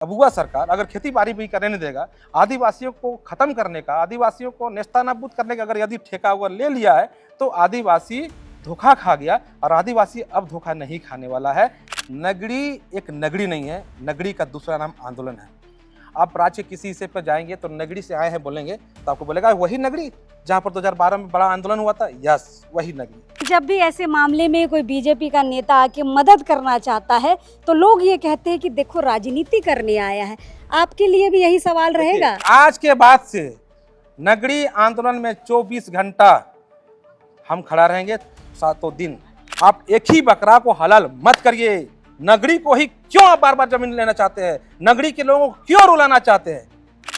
अबुआ सरकार अगर खेती बाड़ी भी करने नहीं देगा, आदिवासियों को खत्म करने का, आदिवासियों को नेस्तनाबूद करने का अगर यदि ठेका हुआ ले लिया है तो आदिवासी धोखा खा गया और आदिवासी अब धोखा नहीं खाने वाला है। नगरी एक नगरी नहीं है, नगरी का दूसरा नाम आंदोलन है। आप राज्य किसी हिस्से पर जाएंगे तो नगरी से आए हैं बोलेंगे तो आपको बोलेगा वही नगरी जहां पर 2012 में बड़ा आंदोलन हुआ था। यस, वही नगरी। जब भी ऐसे मामले में कोई बीजेपी का नेता आके मदद करना चाहता है तो लोग ये कहते हैं कि देखो राजनीति करने आया है। आपके लिए भी यही सवाल रहेगा? आज के बाद से नगरी आंदोलन में 24 घंटा हम खड़ा रहेंगे, सातों दिन। आप एक ही बकरा को हलाल मत करिए। नगरी को ही क्यों आप बार बार जमीन लेना चाहते हैं? नगरी के लोगों को क्यों रुलाना चाहते हैं?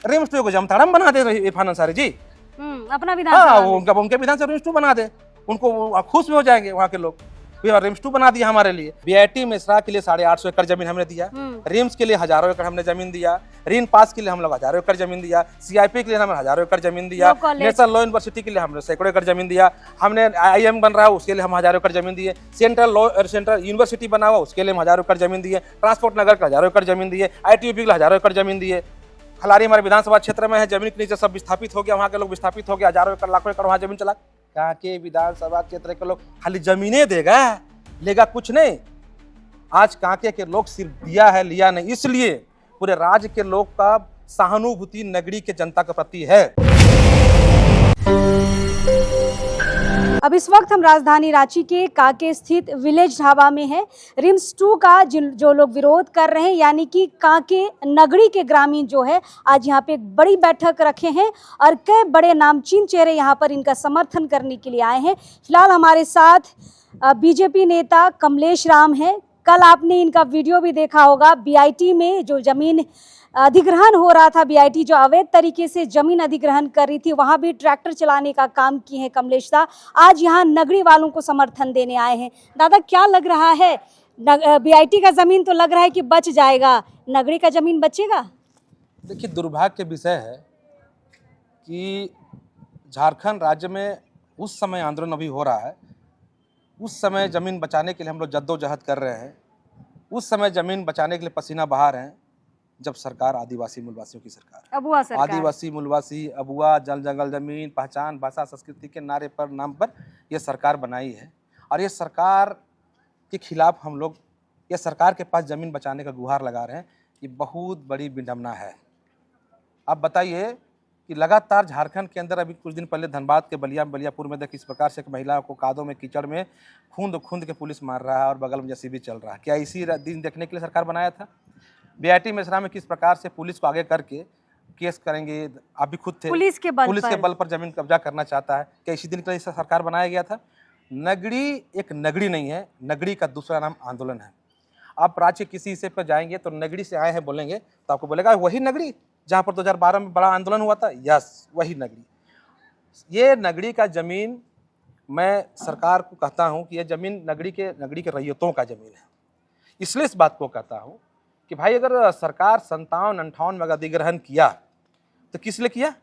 रिम्स टू को जमताड़म बना दे इरफान अंसारी जी। अपना विधान उनके विधान से रिम्स टू बना दे, उनको खुश भी हो जाएंगे वहाँ के लोग। रिम्स टू बना दिया हमारे लिए। बीआईटी मेसरा के लिए 850 एकड़ जमीन हमने दिया, रिम्स के लिए हजारों एकड़ हमने जमीन दिया, रीन पास के लिए हम लोग हजारों एकड़ जमीन दिया, सीआईपी के लिए हमने हजारों एकड़ जमीन दिया, नेशनल लॉ यूनिवर्सिटी के लिए हमने सैकड़ों एकड़ जमीन दिया, हमने आईएम बन रहा है उसके लिए हम हजारों एकड़ जमीन दिए, सेंट्रल यूनिवर्सिटी बना हुआ उसके लिए हम हजारों एकड़ जमीन दिए, ट्रांसपोर्ट नगर का हजारों एकड़ जमीन दिए, आईटीयूपी के लिए हजारों एकड़ जमीन दिए। खलारी हमारे विधानसभा क्षेत्र में है, जमीन के नीचे सब विस्थापित हो गया, वहाँ के लोग विस्थापित हो गए, हजारों एकड़ लाखों एकड़ वहाँ जमीन चला। कांके विधानसभा क्षेत्र के लोग खाली जमीनें देगा, लेगा कुछ नहीं। आज कांके के लोग सिर्फ दिया है, लिया नहीं। इसलिए पूरे राज्य के लोग का सहानुभूति नगरी के जनता के प्रति है। अब इस वक्त हम राजधानी रांची के कांके स्थित विलेज ढाबा में हैं। रिम्स 2 का जो लोग विरोध कर रहे हैं, यानी कि कांके नगरी के ग्रामीण जो है आज यहाँ पे एक बड़ी बैठक रखे हैं और कई बड़े नामचीन चेहरे यहाँ पर इनका समर्थन करने के लिए आए हैं। फिलहाल हमारे साथ बीजेपी नेता कमलेश राम हैं। कल आपने इनका वीडियो भी देखा होगा। बीआईटी में जो जमीन अधिग्रहण हो रहा था, बीआईटी जो अवैध तरीके से जमीन अधिग्रहण कर रही थी, वहां भी ट्रैक्टर चलाने का काम किए हैं कमलेश दा। आज यहाँ नगरी वालों को समर्थन देने आए हैं। दादा, क्या लग रहा है? बीआईटी का जमीन तो लग रहा है कि बच जाएगा, नगरी का जमीन बचेगा? देखिए, दुर्भाग्य के विषय है कि झारखंड राज्य में उस समय आंदोलन अभी हो रहा है, उस समय जमीन बचाने के लिए हम लोग जद्दोजहद कर रहे हैं, उस समय जमीन बचाने के लिए पसीना बहा रहे हैं, जब सरकार आदिवासी मूलवासियों की सरकार है। अबुआ सरकार। आदिवासी मूलवासी, अबुआ, जल जंगल जमीन, पहचान, भाषा, संस्कृति के नारे पर, नाम पर ये सरकार बनाई है। और ये सरकार के खिलाफ हम लोग, ये सरकार के पास जमीन बचाने का गुहार लगा रहे हैं। ये बहुत बड़ी विडंबना है। आप बताइए कि लगातार झारखंड के अंदर अभी कुछ दिन पहले धनबाद के बलियापुर में किस प्रकार से महिला को कादों में, कीचड़ में खूंद के पुलिस मार रहा है और बगल में जेसीबी चल रहा है। क्या इसी दिन देखने के लिए सरकार बनाया था? बीआईटी मेसरा में किस प्रकार से पुलिस को आगे करके केस करेंगे, आप भी खुद थे, पुलिस के बल पर जमीन कब्जा करना चाहता है। क्या इसी दिन के लिए सरकार बनाया गया था? नगरी एक नगरी नहीं है, नगरी का दूसरा नाम आंदोलन है। आप राज्य किसी हिस्से पर जाएंगे तो नगरी से आए हैं बोलेंगे तो आपको बोलेगा वही नगरी जहां पर 2012 में बड़ा आंदोलन हुआ था। यस, वही नगरी। ये नगरी का जमीन, मैं सरकार को कहता हूं कि यह जमीन नगरी के रैयतों का जमीन है। इसलिए इस बात को कहता हूं कि भाई, अगर सरकार 57-58 में अधिग्रहण किया तो किस लिए किया?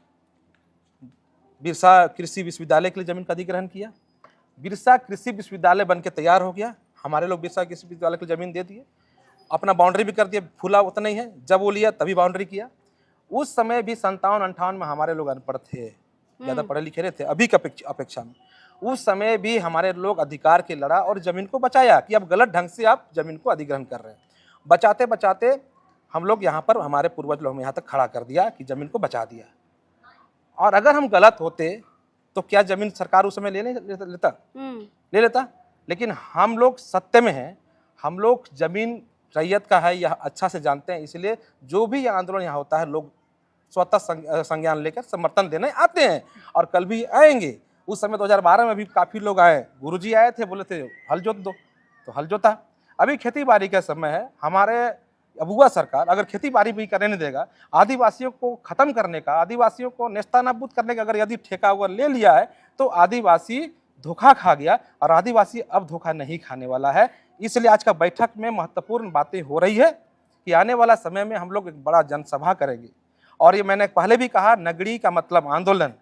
बिरसा कृषि विश्वविद्यालय के लिए जमीन का अधिग्रहण किया। बिरसा कृषि विश्वविद्यालय बन के तैयार हो गया, हमारे लोग बिरसा कृषि विश्वविद्यालय को जमीन दे दिए, अपना बाउंड्री भी कर दिया। फूला उतना ही है, जब वो लिया तभी बाउंड्री किया। उस समय भी 57-58 में हमारे लोग अनपढ़ थे, ज़्यादा पढ़े लिखे रहे थे अभी की अपेक्षा में। उस समय भी हमारे लोग अधिकार के लड़ा और जमीन को बचाया कि अब गलत ढंग से आप जमीन को अधिग्रहण कर रहे हैं। बचाते बचाते हम लोग यहाँ पर, हमारे पूर्वज लोग यहाँ तक खड़ा कर दिया कि जमीन को बचा दिया। और अगर हम गलत होते तो क्या जमीन सरकार उस समय ले लेता? लेकिन हम लोग सत्य में हैं, हम लोग जमीन रैयत का है यह अच्छा से जानते हैं। इसलिए जो भी यह आंदोलन यहाँ होता है, लोग स्वतः संज्ञान लेकर समर्थन देने आते हैं और कल भी आएंगे। उस समय 2012 में भी काफ़ी लोग आए, गुरुजी आए थे, बोले थे हल जोत दो, तो हल जोता। अभी खेती बाड़ी का समय है। हमारे अबुआ सरकार अगर खेती बाड़ी भी करने नहीं देगा, आदिवासियों को खत्म करने का, आदिवासियों को नेस्तनाबूद करने का अगर यदि ठेका हुआ ले लिया है तो आदिवासी धोखा खा गया और आदिवासी अब धोखा नहीं खाने वाला है। इसलिए आज का बैठक में महत्वपूर्ण बातें हो रही है कि आने वाला समय में हम लोग एक बड़ा जनसभा करेंगे। और ये मैंने पहले भी कहा, नगरी का मतलब आंदोलन।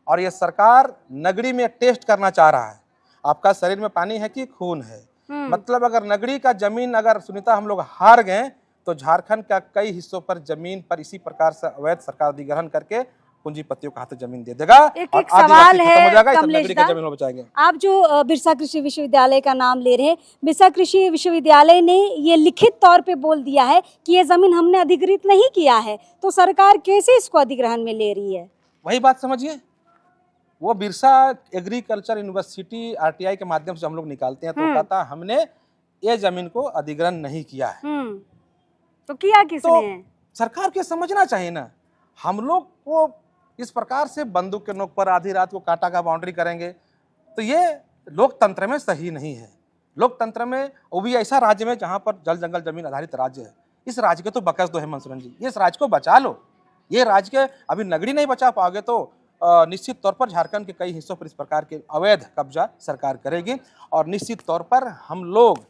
और ये सरकार नगरी में टेस्ट करना चाह रहा है, आपका शरीर में पानी है कि खून है। मतलब अगर नगरी का जमीन अगर सुनीता हम लोग हार गए तो झारखंड का कई हिस्सों पर जमीन पर इसी प्रकार से अवैध सरकार अधिग्रहण करके पूंजीपतियों का हाथ जमीन दे देगा। एक और सवाल आदिवासी खत्म हो है जाएगा, इस कमलेश नगरी दा, की जमीन बचाएंगे। आप जो बिरसा कृषि विश्वविद्यालय का नाम ले रहे हैं, बिरसा कृषि विश्वविद्यालय ने ये लिखित तौर पे बोल दिया है कि ये जमीन हमने अधिग्रहित नहीं किया है, तो सरकार कैसे इसको अधिग्रहण में ले रही है? वही बात समझिए, वो बिरसा एग्रीकल्चर यूनिवर्सिटी आरटीआई के माध्यम से हम लोग निकालते हैं, तो कहता हमने ये जमीन को अधिग्रहण नहीं किया है। तो किया किसने तो है? सरकार को समझना चाहिए ना, हम लोग को इस प्रकार से बंदूक के नोक पर आधी रात को काटा का बाउंड्री करेंगे, तो ये लोकतंत्र में सही नहीं है। लोकतंत्र में, वो भी ऐसा राज्य में जहां पर जल जंगल जमीन आधारित राज्य है, इस राज्य को तो बकस दो हेमंत सोरेन जी, इस राज्य को बचा लो। ये राज्य के अभी नगरी नहीं बचा पाओगे तो निश्चित तौर पर झारखंड के कई हिस्सों पर इस प्रकार के अवैध कब्जा सरकार करेगी, और निश्चित तौर पर हम लोग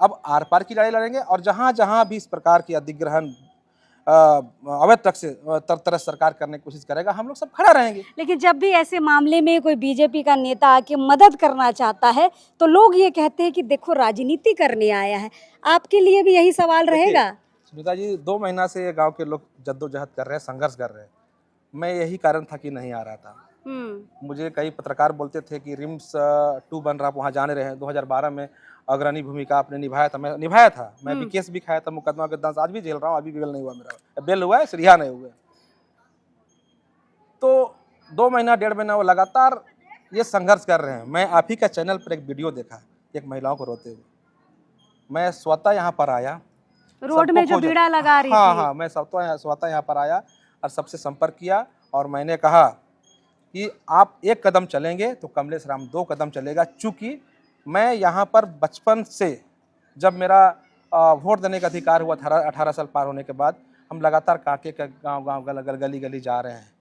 अब आर पार की लड़ाई लड़ेंगे, और जहां जहां भी इस प्रकार की अधिग्रहण अवैध तक से तरह सरकार करने की कोशिश करेगा, हम लोग सब खड़ा रहेंगे। लेकिन जब भी ऐसे मामले में कोई बीजेपी का नेता आके मदद करना चाहता है, तो लोग ये कहते हैं कि देखो राजनीति करने आया है। आपके लिए भी यही सवाल रहेगा? सुनीता जी, 2 महीना से ये गांव के लोग जद्दोजहद कर रहे हैं, संघर्ष कर रहे हैं। मैं यही कारण था कि नहीं आ रहा था। मुझे कई पत्रकार बोलते थे कि रिम्स 2 बन रहा, वहाँ जाने रहे। 2012 में अग्रणी भूमिका आपने निभाया था, मैं निभाया था। मैं भी केस भी खाया था, मुकदमा के दांस आज भी झेल रहा हूँ, अभी भी बेल नहीं हुआ मेरा। बेल हुआ है, रिहा नहीं हुआ। तो 2 महीना 1.5 महीना वो लगातार ये संघर्ष कर रहे हैं। मैं आप ही का चैनल पर एक वीडियो देखा, एक महिलाओं को रोते हुए। मैं स्वतः यहाँ पर आया, रोड में जो बीड़ा लगा रही हाँ थी। हाँ, मैं स्वतः यहाँ पर आया और सबसे संपर्क किया, और मैंने कहा कि आप 1 कदम चलेंगे तो कमलेश राम 2 कदम चलेगा। चूँकि मैं यहाँ पर बचपन से, जब मेरा वोट देने का अधिकार हुआ 18 साल पार होने के बाद, हम लगातार काके का गांव गली गली जा रहे हैं।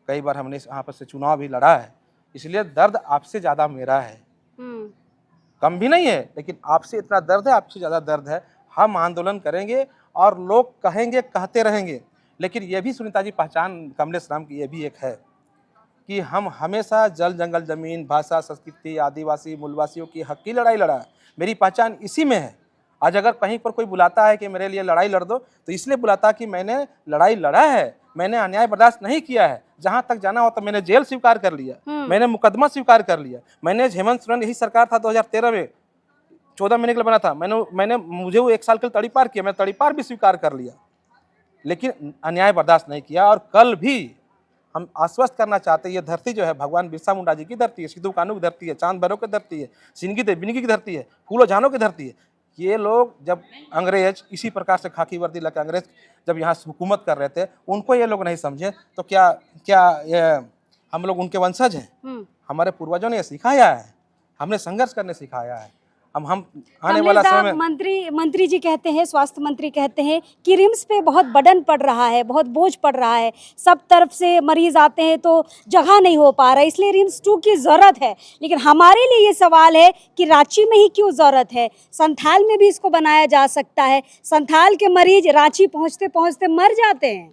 कई बार हमने यहाँ पर से चुनाव भी लड़ा है, इसलिए दर्द आपसे ज़्यादा मेरा है। कम भी नहीं है, लेकिन आपसे इतना दर्द है, आपसे ज़्यादा दर्द है। हम आंदोलन करेंगे और लोग कहेंगे, कहते रहेंगे, लेकिन ये भी सुनीता जी पहचान कमलेश राम की ये भी एक है कि हम हमेशा जल जंगल जमीन, भाषा, संस्कृति, आदिवासी मूलवासियों की हक की लड़ाई लड़ा है। मेरी पहचान इसी में है। आज अगर कहीं पर कोई बुलाता है कि मेरे लिए लड़ाई लड़ दो, तो इसलिए बुलाता कि मैंने लड़ाई लड़ा है, मैंने अन्याय बर्दाश्त नहीं किया है। जहां तक जाना होता मैंने जेल स्वीकार कर लिया, मैंने मुकदमा स्वीकार कर लिया। मैंने हेमंत सोरेन, यही सरकार था 2013 में, 14 महीने के लिए बना था, मुझे वो 1 साल के लिए तड़ीपार किया, मैंने तड़ीपार भी स्वीकार कर लिया, लेकिन अन्याय बर्दाश्त नहीं किया। और कल भी हम आश्वस्त करना चाहते हैं, ये धरती जो है भगवान बिरसा मुंडा जी की धरती है, सिद्धू कान्हू की धरती है, चांद भैरव की धरती है, सिंगी देवी बिनगी की धरती है, फूलो झानो की धरती है। ये लोग जब अंग्रेज इसी प्रकार से खाकी वर्दी लगा अंग्रेज जब यहाँ हुकूमत कर रहे थे, उनको ये लोग नहीं समझे, तो क्या ये हम लोग उनके वंशज हैं? हमारे पूर्वजों ने सिखाया है, हमने संघर्ष करने सिखाया है। हम आने वाला समय में मंत्री जी कहते हैं, स्वास्थ्य मंत्री कहते हैं कि रिम्स पे बहुत बर्डन पड़ रहा है, बहुत बोझ पड़ रहा है, सब तरफ से मरीज आते हैं तो जगह नहीं हो पा रहा है, इसलिए रिम्स 2 की ज़रूरत है। लेकिन हमारे लिए ये सवाल है कि रांची में ही क्यों ज़रूरत है? संथाल में भी इसको बनाया जा सकता है। संथाल के मरीज रांची पहुँचते पहुँचते मर जाते हैं।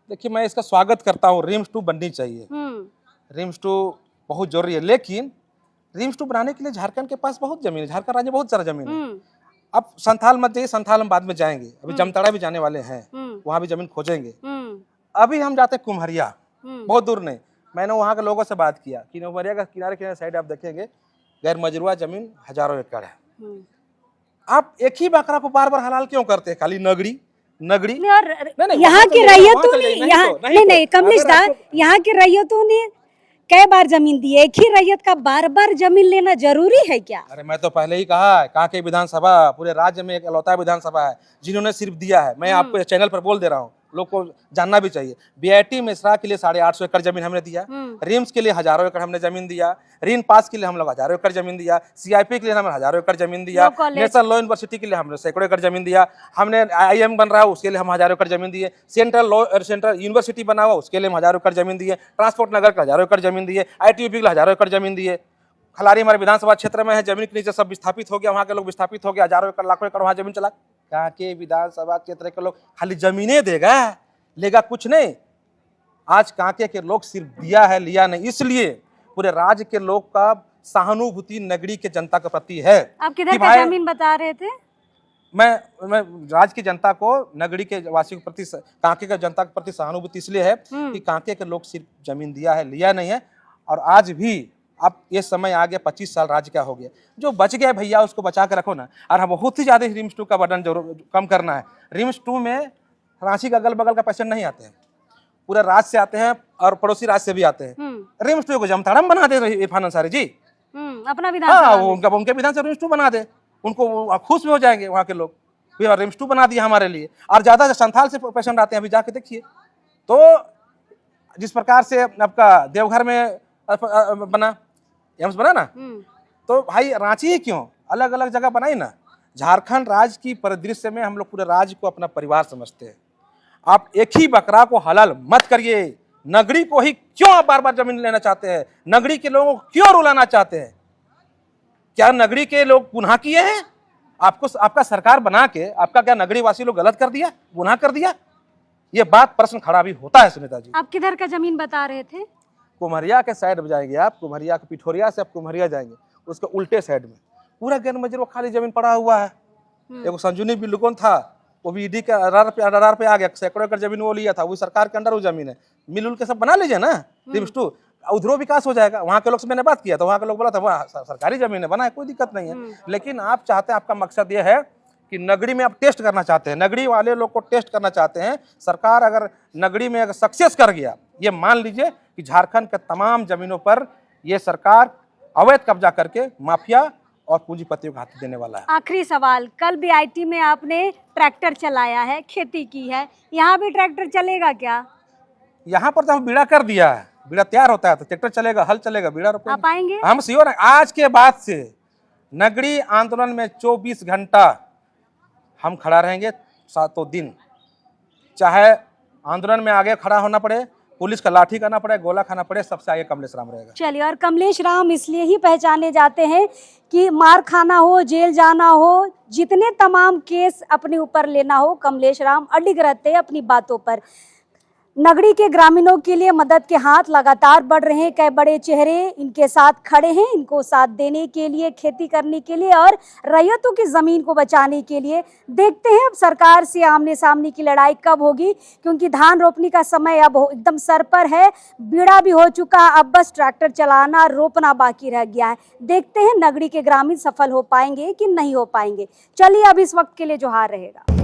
देखिए, मैं इसका स्वागत करता हूँ, रिम्स 2 बननी चाहिए। रिम्स 2 बहुत जरूरी है, लेकिन रिम्स 2 बनाने के लिए झारखंड के पास बहुत जमीन है, झारखंड राज्य में बहुत सारा जमीन है। अब संथाल मत जाइए, संथाल हम बाद में जाएंगे, अभी जमताड़ा भी जाने वाले हैं, वहां भी जमीन खोजेंगे। अभी हम जाते हैं कुम्हरिया, बहुत दूर नहीं। मैंने वहां के लोगों से बात किया कि कुम्हरिया का किनारे साइड आप देखेंगे गैर मजरूआ जमीन हजारों एकड़ है। आप एक ही बकरा को बार बार हलाल क्यों करते हैं? खाली नगरी यहाँ की रैयतों ने, नहीं कमलेश दा, यहाँ की रैयतों ने कई बार जमीन दी है, एक ही रैयत का बार बार जमीन लेना जरूरी है क्या? अरे मैं तो पहले ही कहा है, कांके विधानसभा पूरे राज्य में एक अलौता विधानसभा है जिन्होंने सिर्फ दिया है। मैं आपको चैनल पर बोल दे रहा हूँ, लोग को जानना भी चाहिए। बीआईटी मिश्रा के लिए 850 एकड़ जमीन हमने दिया, रिम्स के लिए हजारों एकड़ हमने जमीन दिया, रीन पास के लिए हम लोग हजारों एकड़ जमीन दिया, सीआईपी के लिए हमने हजारों एकड़ जमीन दिया, नेशनल लॉ यूनिवर्सिटी के लिए हमने सैकड़ों एकड़ जमीन दिया, हमने आईएम बन रहा है उसके लिए हम हजारों एकड़ जमीन दिए, सेंट्रल यूनिवर्सिटी बना हुआ उसके लिए हम हजारों एकड़ जमीन दिए, ट्रांसपोर्ट नगर का हजारों एकड़ जमीन दिए, आईटीयूपी के लिए हजारों एकड़ जमीन दिए। खलारी हमारे विधानसभा क्षेत्र में है, जमीन के नीचे सब विस्थापित हो गया, वहाँ के लोग विस्थापित हो गए, हजारों एकड़ लाखों एकड़ वहाँ जमीन चला। कांके विधानसभा क्षेत्र के लोग खाली जमीनें देगा, लेगा कुछ नहीं। आज कांके के लोग सिर्फ दिया है, लिया नहीं। इसलिए पूरे राज्य के लोग का सहानुभूति नगरी के जनता के प्रति है। आप किधर का जमीन बता रहे थे? मैं राज्य की जनता को, नगरी के वासियों के प्रति, कांके के जनता के प्रति सहानुभूति इसलिए है कि कांके के लोग सिर्फ जमीन दिया है, लिया नहीं है। और आज भी अब ये समय आ गया, 25 साल राज्य का हो गया, जो बच गया भैया उसको बचा के रखो ना। और हम बहुत ही ज्यादा रिम्स 2 का बर्डन कम करना है। रिम्स 2 में रांची का अगल बगल का पेशेंट नहीं आते हैं, पूरे राज्य से आते हैं और पड़ोसी राज्य से भी आते हैं। रिम्स 2 को जमताड़म बना दे इरफान अंसारी जी, अपना विधान, हाँ उनके विधान से रिम्स 2 बना दे, उनको खुश भी हो जाएंगे वहाँ के लोग, भैया रिम्स 2 बना दिया हमारे लिए। और ज्यादा संथाल से पेशेंट आते हैं, अभी जाके देखिए। तो जिस प्रकार से आपका देवघर में बना एम्स बना ना, तो भाई रांची ही क्यों, अलग अलग जगह बनाई ना। झारखंड राज्य की परिदृश्य में हम लोग पूरे राज्य को अपना परिवार समझते हैं। आप एक ही बकरा को हलाल मत करिए। नगरी को ही क्यों आप बार बार जमीन लेना चाहते हैं? नगरी के लोगों को क्यों रुलाना चाहते हैं? क्या नगरी के लोग गुनाह किए हैं? आपको आपका सरकार बना के आपका क्या नगरी वासी लोग गलत कर दिया, गुनाह कर दिया? ये बात प्रश्न खड़ा भी होता है सुनीता जी। आप किधर का जमीन बता रहे थे? कुम्हरिया के साइड में जाएंगे आप, कुम्हरिया के पिठोरिया से आप कुम्हरिया जाएंगे, उसके उल्टे साइड में पूरा गैर मंजिल खाली जमीन पड़ा हुआ है। एक संजुनी बिल्डकॉन था, वो भी ईडी के आधार पे आ गया, सैकड़ों एकड़ जमीन वो लिया था, वो सरकार के अंडर वो जमीन है। मिल उल के सब बना लीजिए ना, रिम्स 2 उधरो विकास हो जाएगा। वहाँ के लोग से मैंने बात किया तो वहाँ के लोग बोला था वहाँ सरकारी जमीन है, बना है, कोई दिक्कत नहीं है। लेकिन आप चाहते हैं, आपका मकसद ये है कि नगरी में आप टेस्ट करना चाहते हैं, नगरी वाले लोग को टेस्ट करना चाहते हैं। सरकार अगर नगरी में अगर सक्सेस कर गया, ये मान लीजिए कि झारखंड के तमाम जमीनों पर ये सरकार अवैध कब्जा करके माफिया और पूंजीपतियों को हाथ देने वाला है। आखिरी सवाल, कल बीआईटी में आपने ट्रैक्टर चलाया है, खेती की है, यहाँ भी ट्रैक्टर चलेगा क्या? यहाँ पर तो हम बीड़ा कर दिया है, बीड़ा तैयार होता है तो ट्रैक्टर चलेगा, हल चलेगा, बीड़ा रोपेंगे। आप आएंगे? हम श्योर हैं। आज के बाद से नगरी आंदोलन में 24 घंटा हम खड़ा रहेंगे, 7 दिन, चाहे आंदोलन में आगे खड़ा होना पड़े, पुलिस का लाठी करना पड़े, गोला खाना पड़े, सबसे आगे कमलेश राम रहेगा। चलिए, और कमलेश राम इसलिए ही पहचाने जाते हैं कि मार खाना हो, जेल जाना हो, जितने तमाम केस अपने ऊपर लेना हो, कमलेश राम अडिग रहते हैं अपनी बातों पर। नगरी के ग्रामीणों के लिए मदद के हाथ लगातार बढ़ रहे हैं। कई बड़े चेहरे इनके साथ खड़े हैं, इनको साथ देने के लिए, खेती करने के लिए और रैयतों की ज़मीन को बचाने के लिए। देखते हैं अब सरकार से आमने सामने की लड़ाई कब होगी, क्योंकि धान रोपने का समय अब एकदम सर पर है, बीड़ा भी हो चुका, अब बस ट्रैक्टर चलाना, रोपना बाकी रह गया है। देखते हैं नगरी के ग्रामीण सफल हो पाएंगे कि नहीं हो पाएंगे। चलिए, अब इस वक्त के लिए जोहार रहेगा।